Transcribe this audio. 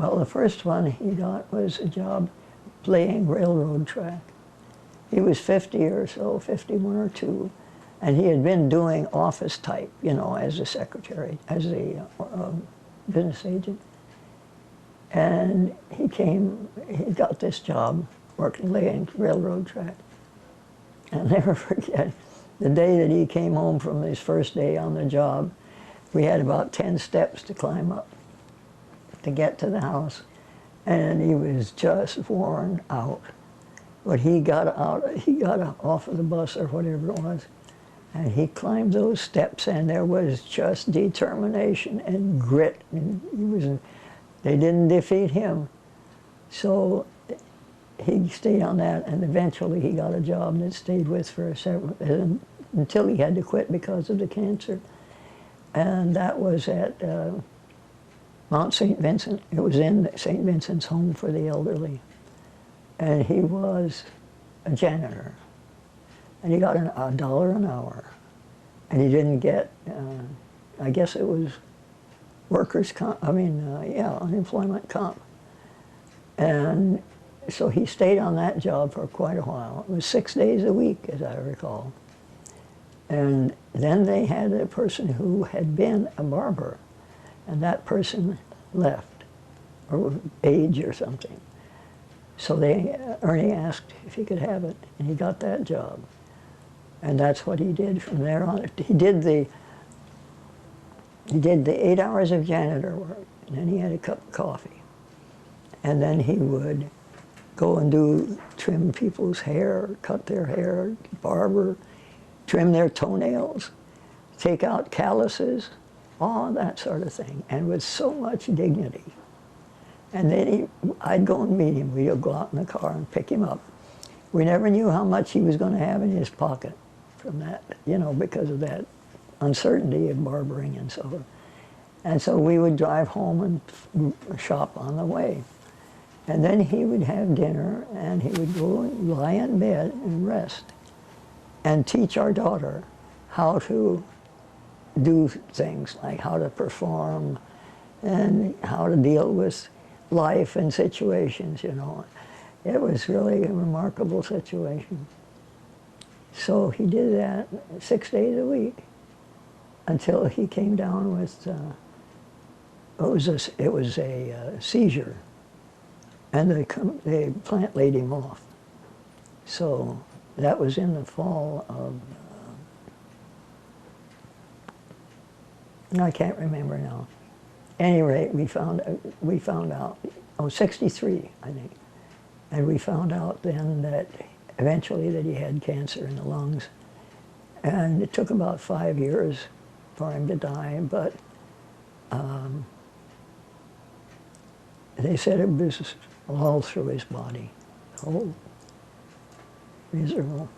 Well, the first one he got was a job laying railroad track. He was 50 or so, 51 or 2, and he had been doing office type, you know, as a secretary, as a business agent. And he got this job working, laying railroad track. I'll never forget the day that he came home from his first day on the job. We had about 10 steps to climb up to get to the house, and he was just worn out. But he got off of the bus or whatever it was, and he climbed those steps, and there was just determination and grit, and they didn't defeat him. So he stayed on that, and eventually he got a job that stayed with for until he had to quit because of the cancer. And that was at Mount St. Vincent. It was in St. Vincent's Home for the Elderly. And he was a janitor. And he got $1 an hour. And he didn't get, I guess it was workers' comp, unemployment comp. And so he stayed on that job for quite a while. It was 6 days a week, as I recall. And then they had a person who had been a barber, and that person left, or age or something. So Ernie asked if he could have it, and he got that job. And that's what he did from there on. He did the 8 hours of janitor work, and then he had a cup of coffee. And then he would go and trim people's hair, cut their hair, barber, trim their toenails, take out calluses, all that sort of thing, and with so much dignity. And then I'd go and meet him. We'd go out in the car and pick him up. We never knew how much he was going to have in his pocket from that, you know, because of that uncertainty of barbering and so forth. And so we would drive home and shop on the way. And then he would have dinner, and he would go and lie in bed and rest and teach our daughter how to do things, like how to perform and how to deal with life and situations, you know. It was really a remarkable situation. So he did that 6 days a week until he came down with, it was a seizure, and the plant laid him off. So that was in the fall of, I can't remember now. At any rate, we found out, 63, I think. And we found out then that eventually that he had cancer in the lungs. And it took about 5 years for him to die, but they said it was all through his body. Oh, miserable.